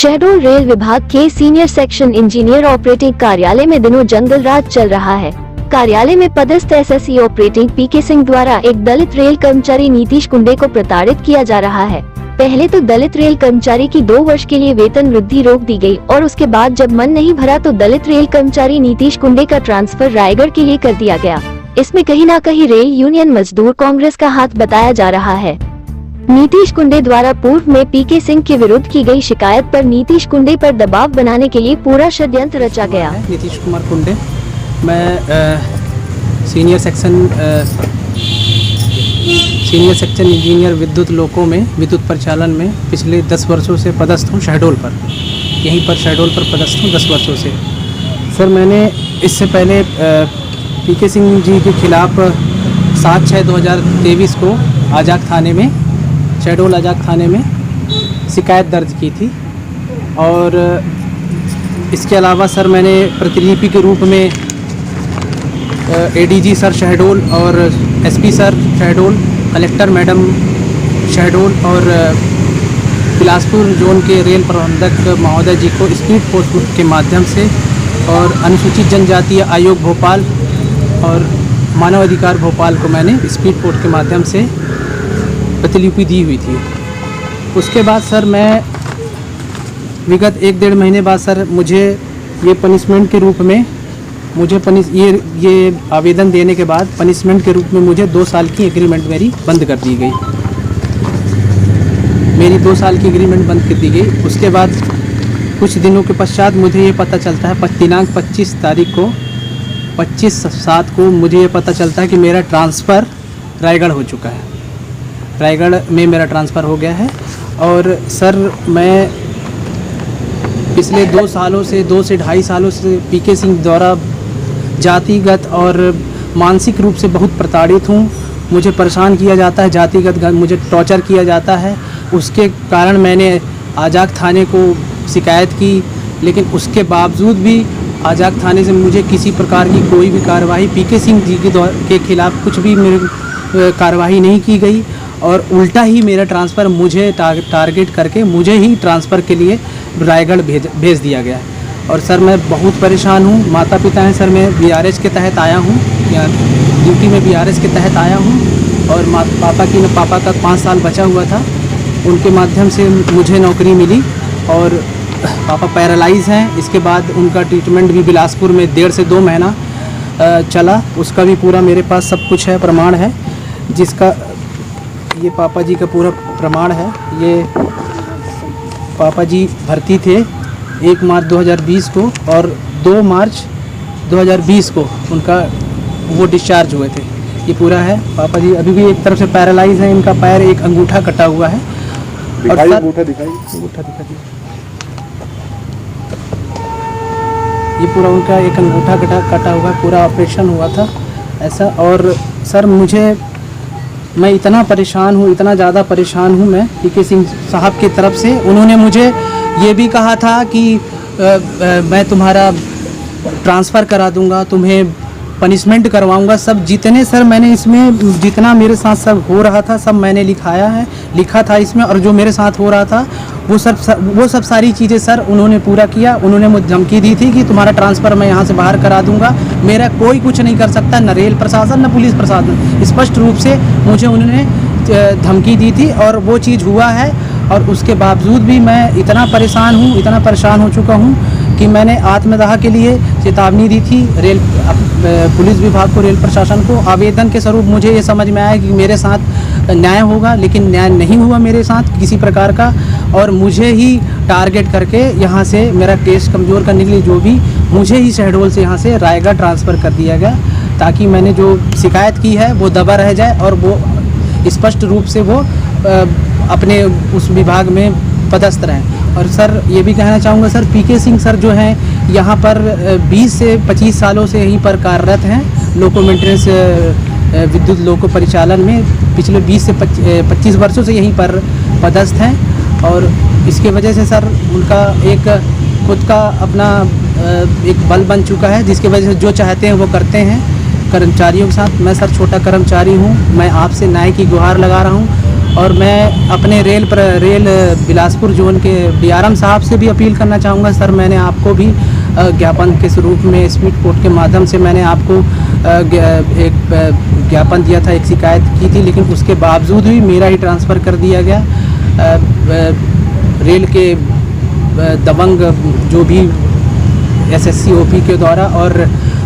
Shahdol rail विभाग के senior section engineer operating कार्यालय में दिनों जंगल राज चल रहा है। कार्यालय में पदस्थ एसएससी ऑपरेटिंग पीके सिंह द्वारा एक दलित रेल कर्मचारी नीतीश कुंडे को प्रताड़ित किया जा रहा है। पहले तो दलित रेल कर्मचारी की 2 वर्ष के लिए वेतन वृद्धि रोक दी गई और उसके बाद जब मन नहीं भरा तो दलित रेल कर्मचारी नीतीश कुंडे का ट्रांसफर रायगढ़ के लिए कर दिया गया। इसमें कहीं न कहीं रेल यूनियन मजदूर कांग्रेस का हाथ बताया जा रहा है। नीतीश कुंडे द्वारा पूर्व में पीके सिंह के विरुद्ध की गई शिकायत पर नीतीश कुंडे पर दबाव बनाने के लिए पूरा षड्यंत्र रचा गया। नीतीश कुमार कुंडे, मैं सीनियर सेक्शन इंजीनियर विद्युत लोकों में विद्युत परिचालन में पिछले 10 वर्षों से पदस्थ हूँ। शहडोल पर शहडोल पर पदस्थ हूँ 10 वर्षों से। सर, मैंने इससे पहले पीके सिंह जी के खिलाफ 7/6/2023 को आजाद थाने में, शहडोल आजाद थाने में शिकायत दर्ज की थी। और इसके अलावा सर, मैंने प्रतिलिपि के रूप में एडीजी सर शहडोल और SP sir Shahdol, collector madam Shahdol और बिलासपुर जोन के रेल प्रबंधक महोदय जी को स्पीड पोस्ट के माध्यम से और अनुसूचित जनजातीय आयोग भोपाल और मानव अधिकार भोपाल को मैंने स्पीड पोस्ट के माध्यम से प्रतिलिपि दी हुई थी। उसके बाद सर, मैं विगत 1-1.5 महीने बाद सर, मुझे ये पनिशमेंट के रूप में ये आवेदन देने के बाद पनिशमेंट के रूप में मुझे 2 साल की एग्रीमेंट मेरी बंद कर दी गई। मेरी 2 साल की एग्रीमेंट बंद कर दी गई। उसके बाद कुछ दिनों के पश्चात मुझे ये पता चलता है, दिनांक 25 तारीख को 25/7 को मुझे ये पता चलता है कि मेरा ट्रांसफ़र रायगढ़ हो चुका है। रायगढ़ में मेरा ट्रांसफ़र हो गया है। और सर, मैं पिछले 2 से 2.5 सालों से पीके सिंह द्वारा जातिगत और मानसिक रूप से बहुत प्रताड़ित हूँ। मुझे परेशान किया जाता है, जातिगत मुझे टॉर्चर किया जाता है। उसके कारण मैंने आजाद थाने को शिकायत की, लेकिन उसके बावजूद भी आजाद थाने से मुझे किसी प्रकार की कोई भी कार्रवाई पीके सिंह जी के खिलाफ कुछ भी कार्रवाई नहीं की गई। और उल्टा ही मेरा ट्रांसफ़र मुझे टारगेट करके मुझे ही ट्रांसफ़र के लिए रायगढ़ भेज दिया गया है। और सर, मैं बहुत परेशान हूँ। माता पिता हैं सर, मैं बीआरएस के तहत आया हूँ, या ड्यूटी में बीआरएस के तहत आया हूँ। और पापा का 5 साल बचा हुआ था, उनके माध्यम से मुझे नौकरी मिली। और पापा पैरालाइज़ हैं। इसके बाद उनका ट्रीटमेंट भी बिलासपुर में 1.5 से 2 महीना चला। उसका भी पूरा मेरे पास सब कुछ है, प्रमाण है, जिसका ये पापा जी का पूरा प्रमाण है। ये पापा जी भर्ती थे 1 मार्च 2020 को और 2 मार्च 2020 को उनका वो डिस्चार्ज हुए थे। ये पूरा है। पापा जी अभी भी एक तरफ से पैरालाइज हैं, इनका पैर, एक अंगूठा कटा हुआ है। और सर, अंगूठा दिखा दीजिए। ये पूरा उनका एक अंगूठा कटा हुआ, पूरा ऑपरेशन हुआ था ऐसा। और सर, मैं इतना परेशान हूँ, इतना ज़्यादा परेशान हूँ मैं पीके सिंह साहब की तरफ से। उन्होंने मुझे ये भी कहा था कि मैं तुम्हारा ट्रांसफ़र करा दूँगा, तुम्हें पनिशमेंट करवाऊँगा। सब जितने सर, मैंने इसमें जितना मेरे साथ सब हो रहा था सब मैंने लिखा था इसमें। और जो मेरे साथ हो रहा था वो सब सारी चीज़ें सर उन्होंने पूरा किया। उन्होंने मुझे धमकी दी थी कि तुम्हारा ट्रांसफ़र मैं यहाँ से बाहर करा दूँगा, मेरा कोई कुछ नहीं कर सकता, न रेल प्रशासन न पुलिस प्रशासन। स्पष्ट रूप से मुझे उन्होंने धमकी दी थी और वो चीज़ हुआ है। और उसके बावजूद भी मैं इतना परेशान हो चुका हूँ कि मैंने आत्मदाह के लिए चेतावनी दी थी पुलिस विभाग को, रेल प्रशासन को। आवेदन के स्वरूप मुझे ये समझ में आया कि मेरे साथ न्याय होगा, लेकिन न्याय नहीं हुआ मेरे साथ किसी प्रकार का। और मुझे ही टारगेट करके यहाँ से मेरा केस कमज़ोर करने के लिए जो भी मुझे ही शहडोल से यहाँ से रायगढ़ ट्रांसफ़र कर दिया गया, ताकि मैंने जो शिकायत की है वो दबा रह जाए और वो स्पष्ट रूप से वो अपने उस विभाग में पदस्थ रहें। और सर, ये भी कहना चाहूँगा सर, पीके सिंह सर जो हैं यहाँ पर 20 से 25 सालों से यहीं पर कार्यरत हैं। लोको मेंटेनेंस विद्युत लोको परिचालन में पिछले 20 से 25 वर्षों से यहीं पर पदस्थ हैं। और इसके वजह से सर, उनका एक खुद का अपना एक बल बन चुका है, जिसकी वजह से जो चाहते हैं वो करते हैं कर्मचारियों के साथ। मैं सर छोटा कर्मचारी हूँ, मैं आपसे न्याय की गुहार लगा रहा हूँ। और मैं अपने रेल बिलासपुर जोन के DRM साहब से भी अपील करना चाहूँगा सर, मैंने आपको भी ज्ञापन के स्वरूप में स्पीड पोस्ट के माध्यम से मैंने आपको एक ज्ञापन दिया था, एक शिकायत की थी, लेकिन उसके बावजूद भी मेरा ही ट्रांसफ़र कर दिया गया रेल के दबंग जो भी SSC OP के द्वारा। और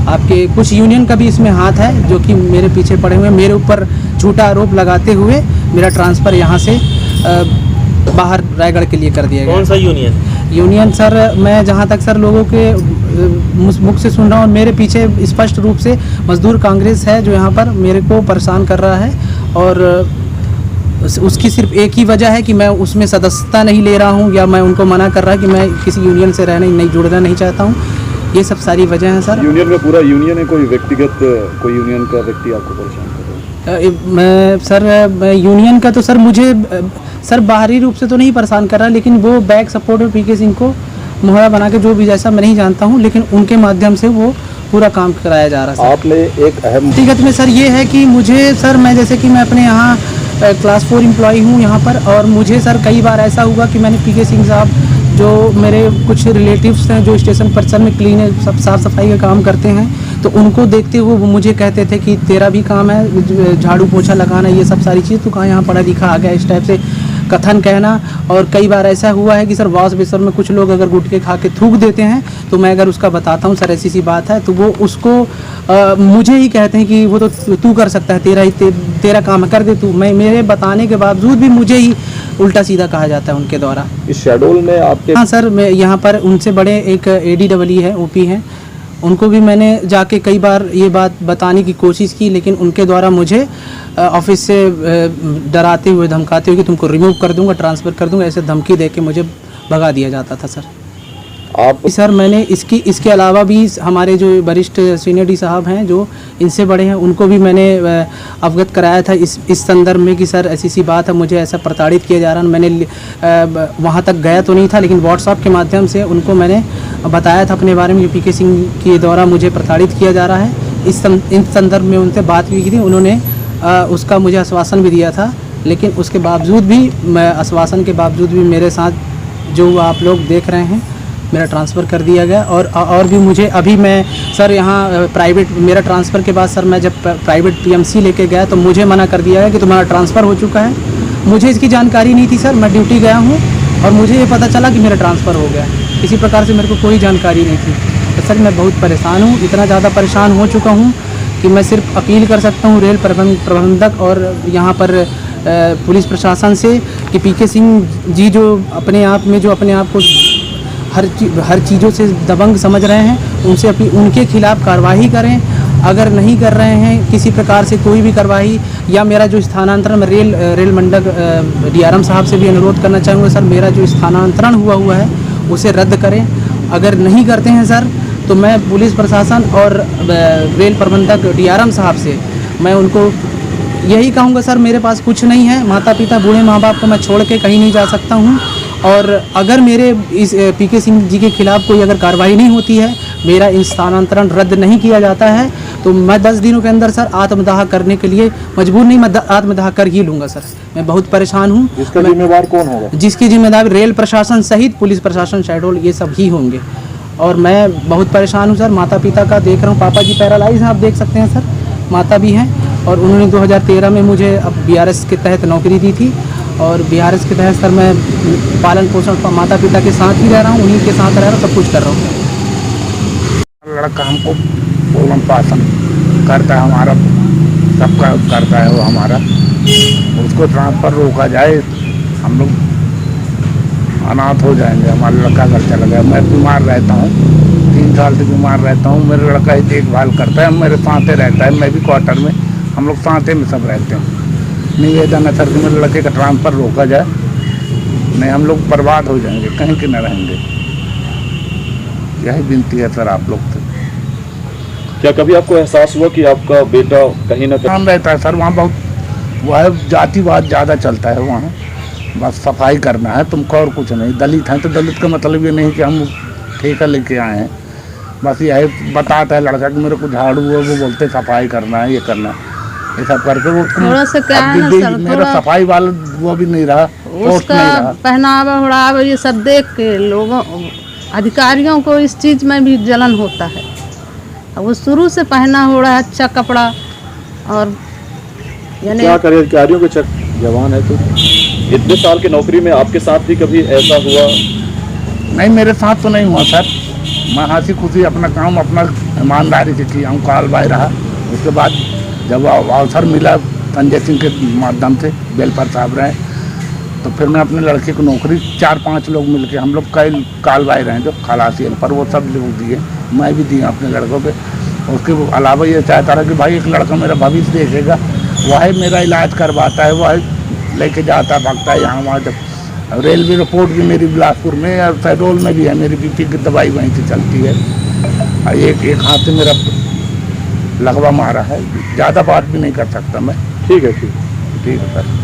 आपके कुछ यूनियन का भी इसमें हाथ है जो कि मेरे पीछे पड़े हुए, मेरे ऊपर झूठा आरोप लगाते हुए मेरा ट्रांसफ़र यहाँ से बाहर रायगढ़ के लिए कर दिया गया। कौन सा यूनियन सर, मैं जहाँ तक सर लोगों के मुख से सुन रहा हूँ, मेरे पीछे स्पष्ट रूप से मजदूर कांग्रेस है जो यहाँ पर मेरे को परेशान कर रहा है, और उसकी सिर्फ एक ही वजह है कि मैं उसमें सदस्यता नहीं ले रहा हूँ, या मैं उनको मना कर रहा कि मैं किसी यूनियन से नहीं जुड़ना नहीं चाहता हूँ। ये सब सारी वजह हैं सर। यूनियन में पूरा यूनियन है, कोई व्यक्तिगत कोई यूनियन का व्यक्ति आपको परेशान कर रहा है? मैं यूनियन का तो सर मुझे सर बाहरी रूप से तो नहीं परेशान कर रहा, लेकिन वो बैक सपोर्टर PK सिंह को मुहैया बना के, जो भी जैसा मैं नहीं जानता हूँ, लेकिन उनके माध्यम से वो पूरा काम कराया जा रहा है। आपने एक अहम व्यक्तिगत में सर ये है कि मुझे सर, मैं जैसे कि मैं अपने यहाँ क्लास 4 एम्प्लॉई हूँ यहाँ पर, और मुझे सर कई बार ऐसा हुआ कि मैंने PK सिंह साहब जो मेरे कुछ रिलेटिव्स हैं जो स्टेशन परिसर में क्लीन सब साफ़ सफाई का काम करते हैं, तो उनको देखते हुए वो मुझे कहते थे कि तेरा भी काम है झाड़ू पोछा लगाना, ये सब सारी चीज़, तो कहाँ यहाँ पढ़ा लिखा आ गया, इस टाइप से कथन कहना। और कई बार ऐसा हुआ है कि सर वॉश बेसिन में कुछ लोग अगर गुटखे खा के थूक देते हैं, तो मैं अगर उसका बताता हूँ सर ऐसी सी बात है, तो वो उसको मुझे ही कहते हैं कि वो तो तू कर सकता है, तेरा काम है, कर दे तू। मेरे बताने के बावजूद भी मुझे ही उल्टा सीधा कहा जाता है उनके द्वारा। इस शेड्यूल में आपके? हाँ सर, मैं यहाँ पर उनसे बड़े एक ADEE है, OP हैं, उनको भी मैंने जाके कई बार ये बात बताने की कोशिश की, लेकिन उनके द्वारा मुझे ऑफिस से डराते हुए धमकाते हुए कि तुमको रिमूव कर दूंगा, ट्रांसफ़र कर दूंगा, ऐसे धमकी दे के मुझे भगा दिया जाता था सर। आप सर मैंने इसके अलावा भी हमारे जो वरिष्ठ सीनियर D साहब हैं जो इनसे बड़े हैं, उनको भी मैंने अवगत कराया था इस संदर्भ में कि सर ऐसी सी बात है, मुझे ऐसा प्रताड़ित किया जा रहा है। मैंने वहाँ तक गया तो नहीं था, लेकिन व्हाट्सएप के माध्यम से उनको मैंने बताया था अपने बारे में कि PK सिंह के द्वारा मुझे प्रताड़ित किया जा रहा है। इस संदर्भ में उनसे बात भी की थी, उन्होंने उसका मुझे आश्वासन भी दिया था, लेकिन उसके बावजूद भी आश्वासन के बावजूद भी मेरे साथ जो आप लोग देख रहे हैं, मेरा ट्रांसफ़र कर दिया गया। और भी मुझे अभी मैं सर यहाँ प्राइवेट, मेरा ट्रांसफ़र के बाद सर मैं जब प्राइवेट PMC लेके गया तो मुझे मना कर दिया गया कि तुम्हारा ट्रांसफ़र हो चुका है। मुझे इसकी जानकारी नहीं थी सर, मैं ड्यूटी गया हूँ और मुझे ये पता चला कि मेरा ट्रांसफ़र हो गया। किसी प्रकार से मेरे को कोई जानकारी नहीं थी। तो सर मैं बहुत परेशान हूँ, इतना ज़्यादा परेशान हो चुका हूँ कि मैं सिर्फ अपील कर सकता हूँ रेल प्रबंधक और यहाँ पर पुलिस प्रशासन से कि PK सिंह जी जो अपने आप को हर चीज़ों से दबंग समझ रहे हैं, उनसे उनके खिलाफ़ कार्रवाई करें। अगर नहीं कर रहे हैं किसी प्रकार से कोई भी कार्रवाई, या मेरा जो स्थानांतरण, मैं रेल मंडल DRM साहब से भी अनुरोध करना चाहूँगा सर, मेरा जो स्थानांतरण हुआ है उसे रद्द करें। अगर नहीं करते हैं सर तो मैं पुलिस प्रशासन और रेल प्रबंधक DRM साहब से मैं उनको यही कहूँगा सर, मेरे पास कुछ नहीं है, माता पिता बूढ़े माँ बाप को मैं छोड़ के कहीं नहीं जा सकता हूँ, और अगर मेरे इस PK सिंह जी के खिलाफ़ कोई अगर कार्रवाई नहीं होती है, मेरा स्थानांतरण रद्द नहीं किया जाता है, तो मैं 10 दिनों के अंदर सर आत्मदाह करने के लिए मजबूर नहीं, मैं आत्मदाह कर ही लूँगा सर। मैं बहुत परेशान हूँ। इसका जिम्मेदार कौन होगा? जिसकी जिम्मेदारी रेल प्रशासन सहित पुलिस प्रशासन, शेड्यूल, ये सब ही होंगे। और मैं बहुत परेशान हूँ सर। माता पिता का देख रहा हूँ, पापा जी पैरालाइज हैं, आप देख सकते हैं सर, माता भी हैं, और उन्होंने 2013 में मुझे अब BRS के तहत नौकरी दी थी, और BRS के तहत सर मैं पालन पोषण माता पिता के साथ ही रह रहा हूँ, उन्हीं के साथ रह रहा हूँ, सब कुछ कर रहा हूँ। लड़का हमको पोषण पालन करता है, हमारा सबका करता है वो हमारा, उसको ट्रांसफ़र रोका जाए, हम लोग अनाथ हो जाएंगे। हमारा लड़का घर चला गया, मैं बीमार रहता हूँ, 3 साल से बीमार रहता हूँ, मेरा लड़का ही देखभाल करता है, मेरे साथ रहता है, मैं भी क्वार्टर में, हम लोग साथ में सब रहते हैं। निवेदन है सर कि मेरे लड़के का ट्रांसफ़र रोका जाए, नहीं हम लोग बर्बाद हो जाएंगे, कहीं के न रहेंगे। यही विनती है सर आप लोग से। क्या कभी आपको एहसास हुआ कि आपका बेटा कहीं ना काम रहता है सर वहाँ, बहुत वह जातिवाद ज़्यादा चलता है वहाँ, बस सफाई करना है तुमको और कुछ नहीं। दलित हैं तो दलित का मतलब ये नहीं कि हम ठेका लेके आए हैं, बस यही बताता है लड़का कि मेरे को झाड़ू है, वो बोलते सफाई करना है, ये करना है। ये सब करके वो थोड़ा सा क्या है ना सर, मेरा थोड़ा सफाई वाला वो भी नहीं रहा, पोस्ट उसका नहीं रहा। पहनावा उड़ावा ये सब देख के लोगों अधिकारियों को इस चीज़ में भी जलन होता है। अब वो शुरू से पहना हुआ है अच्छा कपड़ा, और यानी क्या करें, अधिकारियों के चक जवान है तो इतने साल की नौकरी में आपके साथ भी कभी ऐसा हुआ? नहीं, मेरे साथ तो नहीं हुआ सर। मैं हंसी खुशी अपना काम अपना ईमानदारी से किया हूँ, काल बाय रहा। उसके बाद जब अवसर मिला संजय सिंह के माध्यम से, बेलपर साहब रहे, तो फिर मैं अपने लड़के को नौकरी 4-5 लोग मिलके हम लोग कई काल बाय रहे हैं जो खलासी पर, वो सब लोग दिए, मैं भी दिया अपने लड़कों पे। उसके अलावा ये चाहता रहा कि भाई एक लड़का मेरा भविष्य देखेगा, वह मेरा इलाज करवाता है, वह लेके जाता भागता है यहाँ वहाँ। जब रेलवे रिपोर्ट भी मेरी बिलासपुर में और शहडोल में भी है, मेरी बीपी की दवाई वहीं से चलती है। और एक हाथ से मेरा लगवा मारा है, ज़्यादा बात भी नहीं कर सकता मैं। ठीक है, ठीक। ठीक है सर।